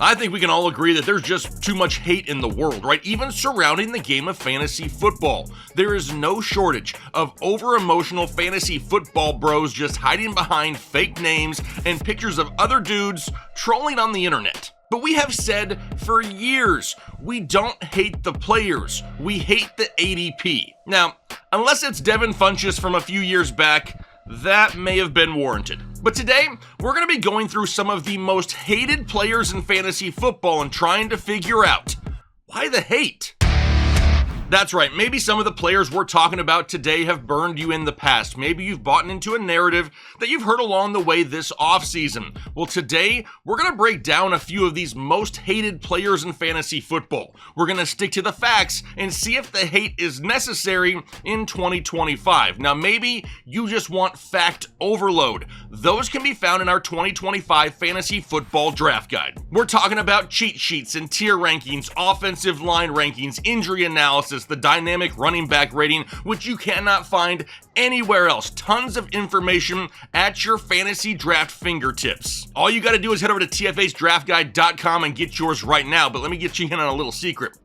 I think we can all agree that there's just too much hate in the world, right? Even surrounding the game of fantasy football. There is no shortage of over-emotional fantasy football bros just hiding behind fake names and pictures of other dudes trolling on the internet. But we have said for years, we don't hate the players, we hate the ADP. Now, unless it's Devin Funchess from a few years back, that may have been warranted. But today, we're going to be going through some of the most hated players in fantasy football and trying to figure out why the hate. That's right, maybe some of the players we're talking about today have burned you in the past. Maybe you've bought into a narrative that you've heard along the way this offseason. Well, today, we're going to break down a few of these most hated players in fantasy football. We're going to stick to the facts and see if the hate is necessary in 2025. Now, maybe you just want fact overload. Those can be found in our 2025 Fantasy Football Draft Guide. We're talking about cheat sheets and tier rankings, offensive line rankings, injury analysis, the dynamic running back rating, which you cannot find anywhere else. Tons of information at your fantasy draft fingertips. All you got to do is head over to tfhdraftguide.com and get yours right now. But let me get you in on a little secret.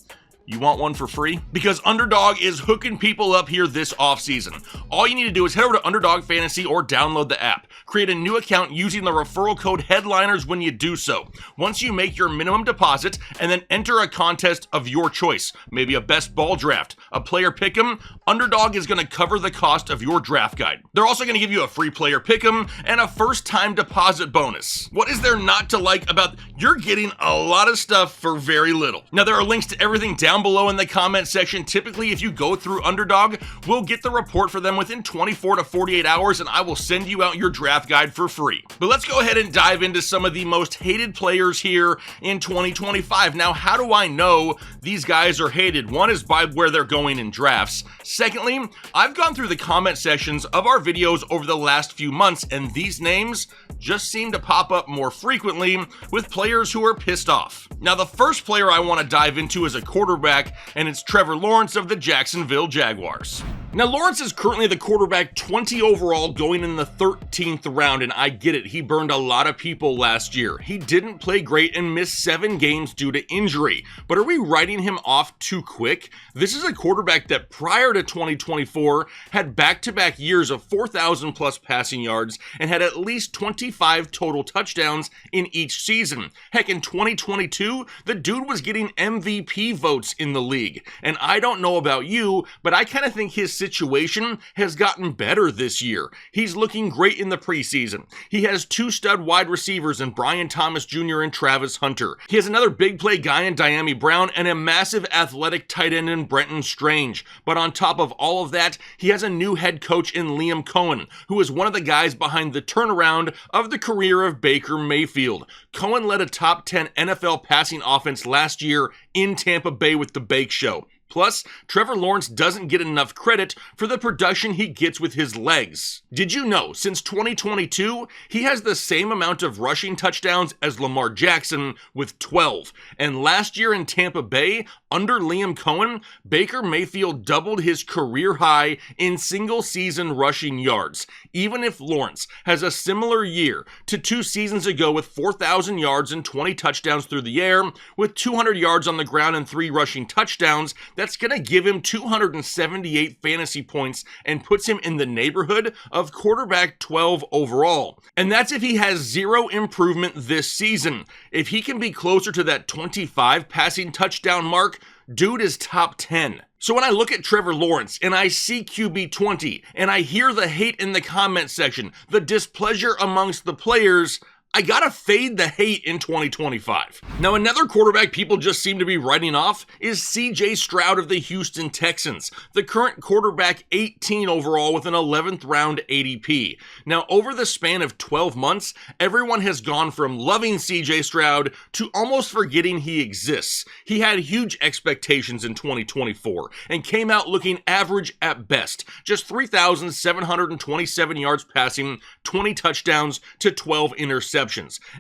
You want one for free? Because Underdog is hooking people up here this offseason. All you need to do is head over to Underdog Fantasy or download the app. Create a new account using the referral code HEADLINERS when you do so. Once you make your minimum deposit and then enter a contest of your choice, maybe a best ball draft, a player pick'em, Underdog is going to cover the cost of your draft guide. They're also going to give you a free player pick'em and a first time deposit bonus. What is there not to like about? You're getting a lot of stuff for very little. Now there are links to everything down below in the comment section. Typically, if you go through Underdog, we'll get the report for them within 24 to 48 hours and I will send you out your draft guide for free. But let's go ahead and dive into some of the most hated players here in 2025. Now, how do I know these guys are hated? One is by where they're going in drafts. Secondly, I've gone through the comment sections of our videos over the last few months and these names just seem to pop up more frequently with players who are pissed off. Now, the first player I want to dive into is a quarterback, and it's Trevor Lawrence of the Jacksonville Jaguars. Now, Lawrence is currently the quarterback 20 overall going in the 13th round, and I get it, he burned a lot of people last year. He didn't play great and missed 7 games due to injury, but are we writing him off too quick? This is a quarterback that prior to 2024 had back-to-back years of 4,000 plus passing yards and had at least 25 total touchdowns in each season. Heck, in 2022, the dude was getting MVP votes in the league, and I don't know about you, but I kind of think his situation has gotten better this year. He's looking great in the preseason. He has 2 stud wide receivers in Brian Thomas Jr. and Travis Hunter. He has another big play guy in Diami Brown and a massive athletic tight end in Brenton Strange. But on top of all of that, he has a new head coach in Liam Cohen, who is one of the guys behind the turnaround of the career of Baker Mayfield. Cohen led a top 10 NFL passing offense last year in Tampa Bay with the Bake Show. Plus, Trevor Lawrence doesn't get enough credit for the production he gets with his legs. Did you know, since 2022, he has the same amount of rushing touchdowns as Lamar Jackson with 12. And last year in Tampa Bay, under Liam Cohen, Baker Mayfield doubled his career high in single-season rushing yards. Even if Lawrence has a similar year to 2 seasons ago with 4,000 yards and 20 touchdowns through the air, with 200 yards on the ground and 3 rushing touchdowns, that's going to give him 278 fantasy points and puts him in the neighborhood of quarterback 12 overall. And that's if he has 0 improvement this season. If he can be closer to that 25 passing touchdown mark, dude is top 10. So when I look at Trevor Lawrence and I see QB 20 and I hear the hate in the comment section, the displeasure amongst the players, I gotta fade the hate in 2025. Now, another quarterback people just seem to be writing off is CJ Stroud of the Houston Texans, the current quarterback 18 overall with an 11th round ADP. Now, over the span of 12 months, everyone has gone from loving CJ Stroud to almost forgetting he exists. He had huge expectations in 2024 and came out looking average at best, just 3,727 yards passing, 20 touchdowns to 12 interceptions.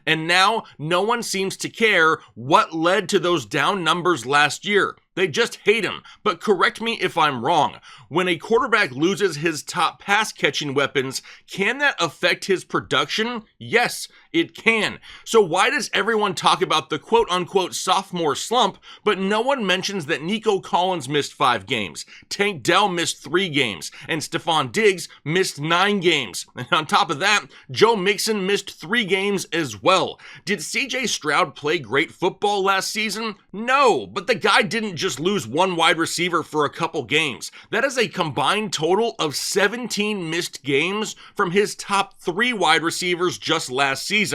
And now, no one seems to care what led to those down numbers last year. They just hate him. But correct me if I'm wrong. When a quarterback loses his top pass catching weapons, can that affect his production? Yes, it can. So why does everyone talk about the quote-unquote sophomore slump, but no one mentions that Nico Collins missed 5 games, Tank Dell missed 3 games, and Stephon Diggs missed 9 games. And on top of that, Joe Mixon missed 3 games as well. Did CJ Stroud play great football last season? No, but the guy didn't just lose one wide receiver for a couple games. That is a combined total of 17 missed games from his top 3 wide receivers just last season.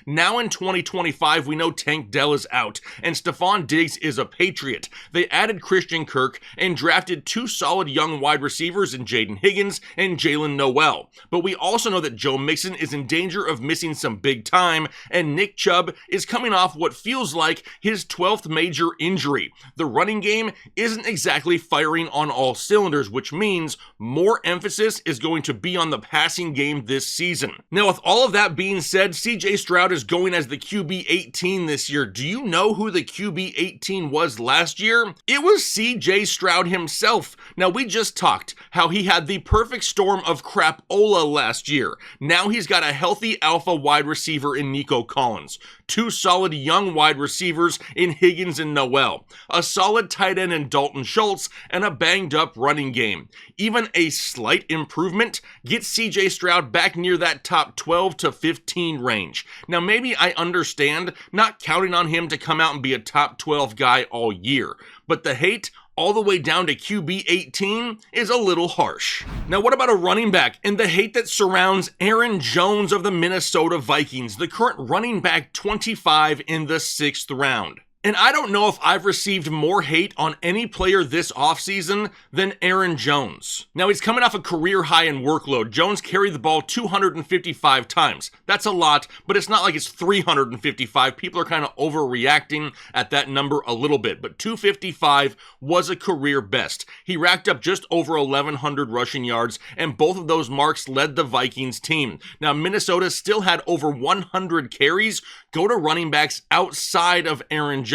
Now in 2025, we know Tank Dell is out, and Stephon Diggs is a Patriot. They added Christian Kirk and drafted 2 solid young wide receivers in Jaden Higgins and Jalen Noel. But we also know that Joe Mixon is in danger of missing some big time, and Nick Chubb is coming off what feels like his 12th major injury. The running game isn't exactly firing on all cylinders, which means more emphasis is going to be on the passing game this season. Now, with all of that being said, CJ Stroud is going as the QB 18 this year. Do you know who the QB 18 was last year? It was CJ Stroud himself. Now, we just talked how he had the perfect storm of crapola last year. Now he's got a healthy alpha wide receiver in Nico Collins, 2 solid young wide receivers in Higgins and Noel, a solid tight end in Dalton Schultz, and a banged up running game. Even a slight improvement gets CJ Stroud back near that top 12 to 15 range. Now, maybe I understand not counting on him to come out and be a top 12 guy all year, but the hate all the way down to QB 18 is a little harsh. Now, what about a running back and the hate that surrounds Aaron Jones of the Minnesota Vikings, the current running back 25 in the 6th round? And I don't know if I've received more hate on any player this offseason than Aaron Jones. Now, he's coming off a career high in workload. Jones carried the ball 255 times. That's a lot, but it's not like it's 355. People are kind of overreacting at that number a little bit, but 255 was a career best. He racked up just over 1,100 rushing yards, and both of those marks led the Vikings team. Now, Minnesota still had over 100 carries go to running backs outside of Aaron Jones.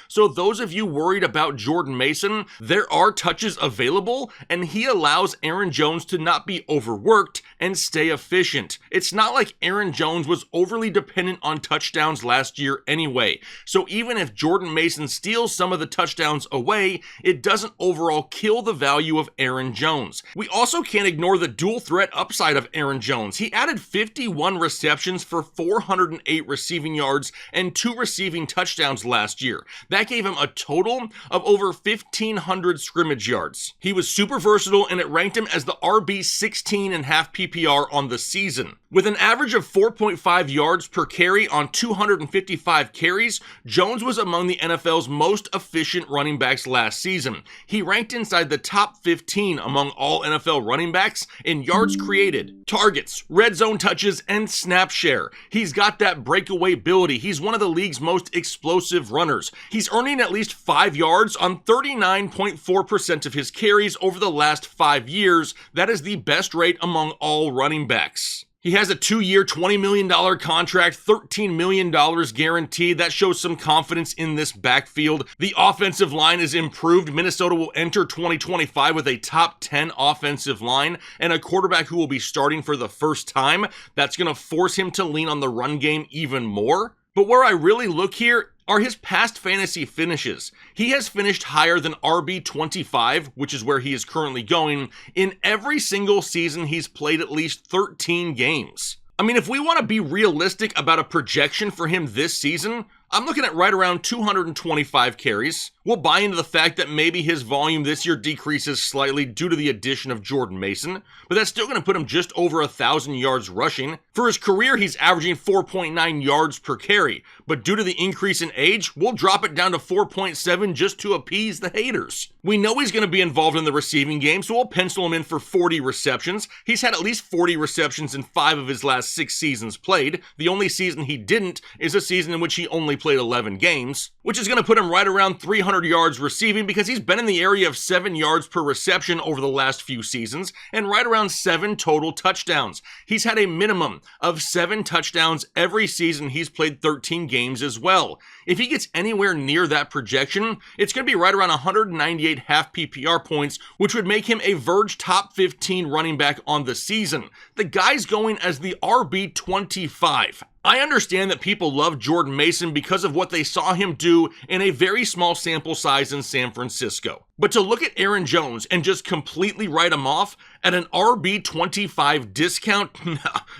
So those of you worried about Jordan Mason, there are touches available, and he allows Aaron Jones to not be overworked and stay efficient. It's not like Aaron Jones was overly dependent on touchdowns last year anyway. So even if Jordan Mason steals some of the touchdowns away, it doesn't overall kill the value of Aaron Jones. We also can't ignore the dual threat upside of Aaron Jones. He added 51 receptions for 408 receiving yards and 2 receiving touchdowns last year. That gave him a total of over 1,500 scrimmage yards. He was super versatile, and it ranked him as the RB 16.5 PPR on the season. With an average of 4.5 yards per carry on 255 carries, Jones was among the NFL's most efficient running backs last season. He ranked inside the top 15 among all NFL running backs in yards created, targets, red zone touches, and snap share. He's got that breakaway ability. He's one of the league's most explosive runners. He's earning at least 5 yards on 39.4% of his carries over the last 5 years. That is the best rate among all running backs. He has a 2-year, $20 million contract, $13 million guaranteed. That shows some confidence in this backfield. The offensive line is improved. Minnesota will enter 2025 with a top 10 offensive line and a quarterback who will be starting for the first time. That's going to force him to lean on the run game even more. But where I really look here are his past fantasy finishes. He has finished higher than RB 25, which is where he is currently going, in every single season he's played at least 13 games. I mean, if we want to be realistic about a projection for him this season, I'm looking at right around 225 carries. We'll buy into the fact that maybe his volume this year decreases slightly due to the addition of Jordan Mason, but that's still going to put him just over 1,000 yards rushing. For his career, he's averaging 4.9 yards per carry, but due to the increase in age, we'll drop it down to 4.7 just to appease the haters. We know he's going to be involved in the receiving game, so we'll pencil him in for 40 receptions. He's had at least 40 receptions in 5 of his last 6 seasons played. The only season he didn't is a season in which he only played 11 games, which is going to put him right around 300 1,100 yards receiving because he's been in the area of 7 yards per reception over the last few seasons and right around 7 total touchdowns. He's had a minimum of 7 touchdowns every season he's played 13 games as well. If he gets anywhere near that projection, it's going to be right around 198 half PPR points, which would make him a Verge top 15 running back on the season. The guy's going as the RB25. I understand that people love Jordan Mason because of what they saw him do in a very small sample size in San Francisco. But to look at Aaron Jones and just completely write him off at an RB25 discount,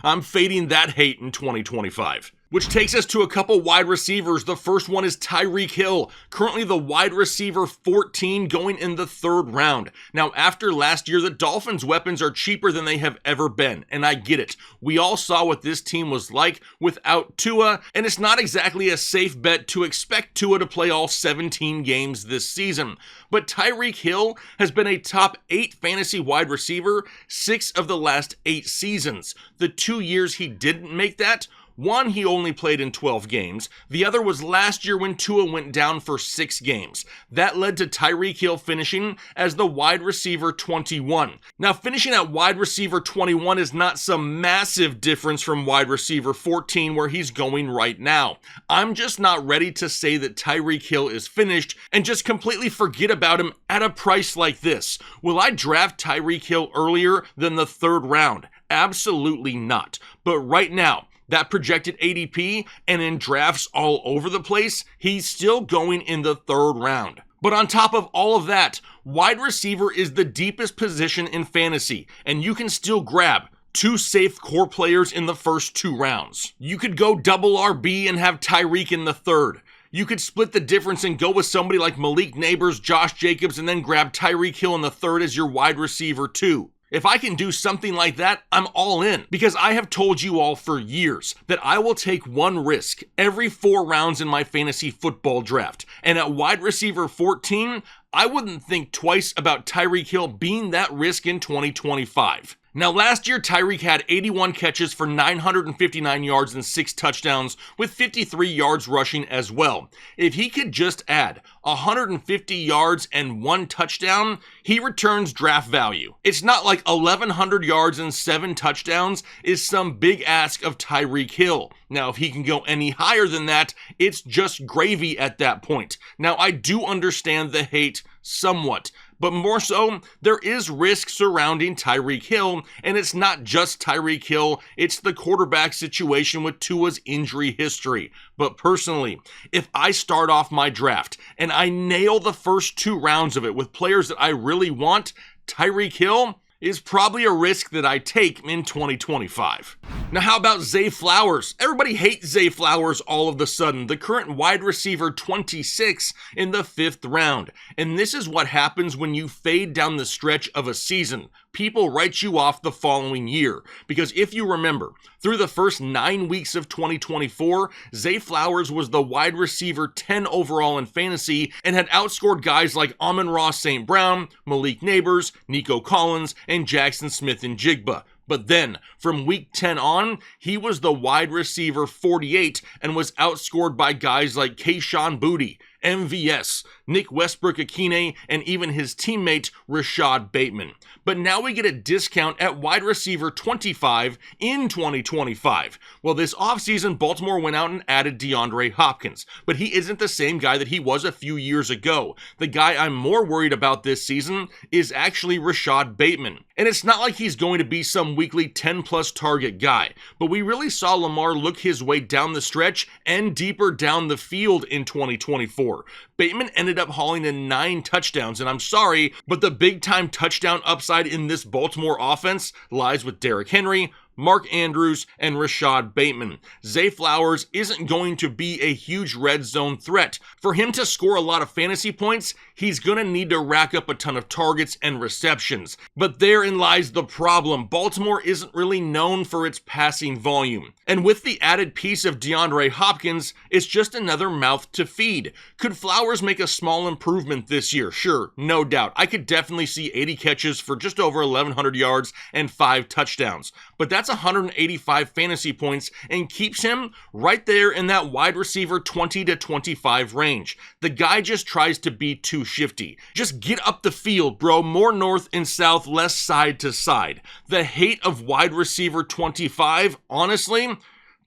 I'm fading that hate in 2025. Which takes us to a couple wide receivers. The first one is Tyreek Hill, currently the wide receiver 14 going in the 3rd round. Now, after last year, the Dolphins' weapons are cheaper than they have ever been, and I get it. We all saw what this team was like without Tua, and it's not exactly a safe bet to expect Tua to play all 17 games this season. But Tyreek Hill has been a top 8 fantasy wide receiver 6 of the last 8 seasons. The 2 years he didn't make that, one, he only played in 12 games. The other was last year when Tua went down for 6 games. That led to Tyreek Hill finishing as the wide receiver 21. Now, finishing at wide receiver 21 is not some massive difference from wide receiver 14 where he's going right now. I'm just not ready to say that Tyreek Hill is finished and just completely forget about him at a price like this. Will I draft Tyreek Hill earlier than the 3rd round? Absolutely not. But right now, that projected ADP and in drafts all over the place, he's still going in the 3rd round. But on top of all of that, wide receiver is the deepest position in fantasy, and you can still grab 2 safe core players in the first 2 rounds. You could go double RB and have Tyreek in the 3rd. You could split the difference and go with somebody like Malik Neighbors, Josh Jacobs, and then grab Tyreek Hill in the 3rd as your wide receiver 2. If I can do something like that, I'm all in, because I have told you all for years that I will take one risk every 4 rounds in my fantasy football draft. And at wide receiver 14, I wouldn't think twice about Tyreek Hill being that risk in 2025. Now, last year, Tyreek had 81 catches for 959 yards and 6 touchdowns with 53 yards rushing as well. If he could just add 150 yards and 1 touchdown, he returns draft value. It's not like 1,100 yards and 7 touchdowns is some big ask of Tyreek Hill. Now, if he can go any higher than that, it's just gravy at that point. Now, I do understand the hate somewhat, but more so, there is risk surrounding Tyreek Hill, and it's not just Tyreek Hill, it's the quarterback situation with Tua's injury history. But personally, if I start off my draft and I nail the first 2 rounds of it with players that I really want, Tyreek Hill is probably a risk that I take in 2025. Now, how about Zay Flowers? Everybody hates Zay Flowers all of a sudden, the current wide receiver 26 in the 5th round. And this is what happens when you fade down the stretch of a season. People write you off the following year. Because if you remember, through the first 9 weeks of 2024, Zay Flowers was the wide receiver 10 overall in fantasy and had outscored guys like Amon-Ra St. Brown, Malik Neighbors, Nico Collins, and Jackson Smith-Njigba. But then, from week 10 on, he was the wide receiver 48 and was outscored by guys like Kayshon Boutte, MVS, Nick Westbrook-Akine, and even his teammate Rashad Bateman. But now we get a discount at wide receiver 25 in 2025. Well, this offseason, Baltimore went out and added DeAndre Hopkins, but he isn't the same guy that he was a few years ago. The guy I'm more worried about this season is actually Rashad Bateman. And it's not like he's going to be some weekly 10-plus target guy, but we really saw Lamar look his way down the stretch and deeper down the field in 2024. Bateman ended up hauling in 9 touchdowns, and I'm sorry, but the big-time touchdown upside in this Baltimore offense lies with Derrick Henry, Mark Andrews, and Rashad Bateman. Zay Flowers isn't going to be a huge red zone threat. For him to score a lot of fantasy points, he's going to need to rack up a ton of targets and receptions. But therein lies the problem. Baltimore isn't really known for its passing volume. And with the added piece of DeAndre Hopkins, it's just another mouth to feed. Could Flowers make a small improvement this year? Sure, no doubt. I could definitely see 80 catches for just over 1,100 yards and 5 touchdowns. But that's That's 185 fantasy points and keeps him right there in that wide receiver 20 to 25 range. The guy just tries to be too shifty. Just get up the field, bro. More north and south, less side to side. The hate of wide receiver 25, honestly,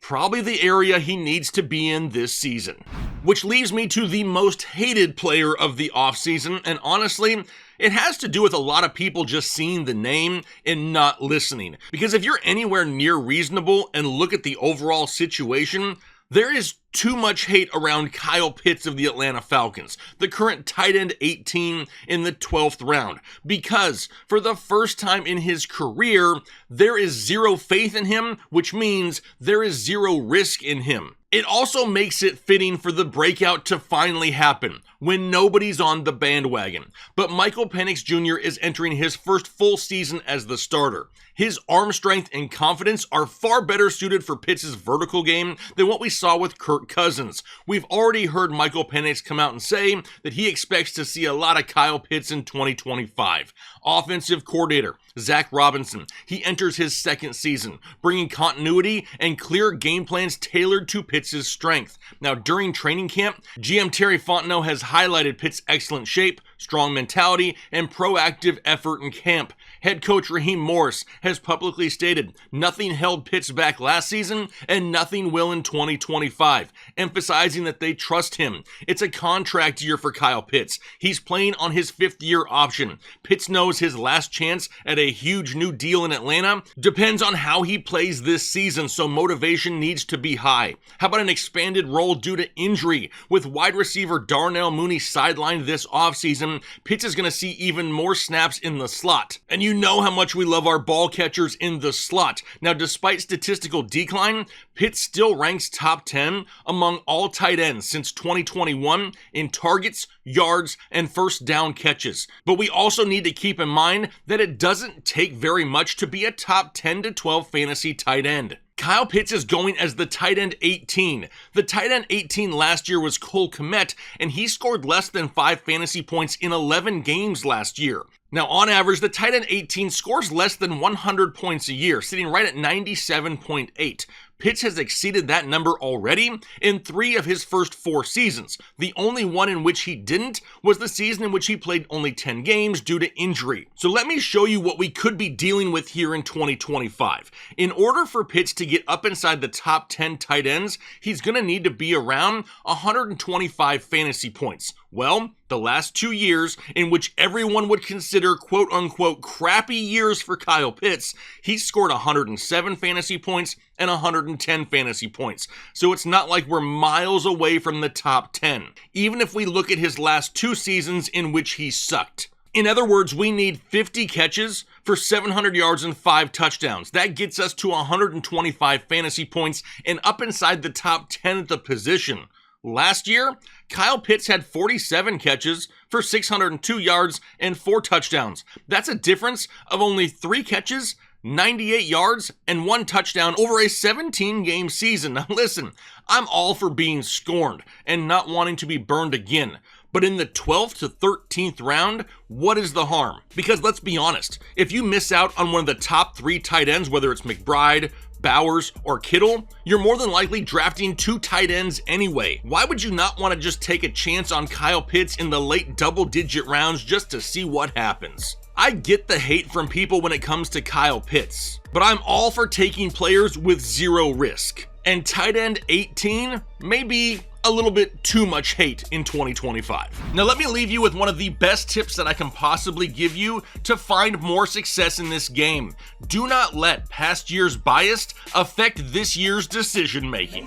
probably the area he needs to be in this season. Which leaves me to the most hated player of the offseason, and honestly, it has to do with a lot of people just seeing the name and not listening. Because if you're anywhere near reasonable and look at the overall situation, there is too much hate around Kyle Pitts of the Atlanta Falcons, the current tight end 18 in the 12th round, because for the first time in his career, there is zero faith in him, which means there is zero risk in him. It also makes it fitting for the breakout to finally happen when nobody's on the bandwagon. But Michael Penix Jr. is entering his first full season as the starter. His arm strength and confidence are far better suited for Pitts' vertical game than what we saw with Kirk Cousins. We've already heard Michael Penix come out and say that he expects to see a lot of Kyle Pitts in 2025. Offensive coordinator Zach Robinson, he enters his second season, bringing continuity and clear game plans tailored to Pitts' strength. Now, during training camp, GM Terry Fontenot has highlighted Pitts' excellent shape, strong mentality, and proactive effort in camp. Head coach Raheem Morris has publicly stated nothing held Pitts back last season and nothing will in 2025, emphasizing that they trust him. It's a contract year for Kyle Pitts. He's playing on his fifth-year option. Pitts knows his last chance at a huge new deal in Atlanta depends on how he plays this season, so motivation needs to be high. How about an expanded role due to injury? With wide receiver Darnell Mooney sidelined this offseason, Pitts is going to see even more snaps in the slot. And you know how much we love our ball catchers in the slot. Now, despite statistical decline, Pitts still ranks top 10 among all tight ends since 2021 in targets, yards, and first down catches. But we also need to keep in mind that it doesn't take very much to be a top 10 to 12 fantasy tight end. Kyle Pitts is going as the tight end 18. The tight end 18 last year was Cole Kmet, and he scored less than 5 fantasy points in 11 games last year. Now, on average, the tight end 18 scores less than 100 points a year, sitting right at 97.8. Pitts has exceeded that number already in 3 of his first 4 seasons. The only one in which he didn't was the season in which he played only 10 games due to injury. So let me show you what we could be dealing with here in 2025. In order for Pitts to get up inside the top 10 tight ends, he's going to need to be around 125 fantasy points. Well, the last 2 years, in which everyone would consider quote-unquote crappy years for Kyle Pitts, he scored 107 fantasy points and 110 fantasy points. So it's not like we're miles away from the top 10, even if we look at his last 2 seasons in which he sucked. In other words, we need 50 catches for 700 yards and 5 touchdowns. That gets us to 125 fantasy points and up inside the top 10 at the position. Last year, Kyle Pitts had 47 catches for 602 yards and 4 touchdowns. That's a difference of only 3 catches, 98 yards, and 1 touchdown over a 17-game season. Now listen, I'm all for being scorned and not wanting to be burned again. But in the 12th to 13th round, what is the harm? Because let's be honest, if you miss out on one of the top 3 tight ends, whether it's McBride, Bowers, or Kittle, you're more than likely drafting 2 tight ends anyway. Why would you not want to just take a chance on Kyle Pitts in the late double-digit rounds just to see what happens? I get the hate from people when it comes to Kyle Pitts, but I'm all for taking players with 0 risk. And tight end 18 may be a little bit too much hate in 2025. Now let me leave you with one of the best tips that I can possibly give you to find more success in this game. Do not let past year's bias affect this year's decision making.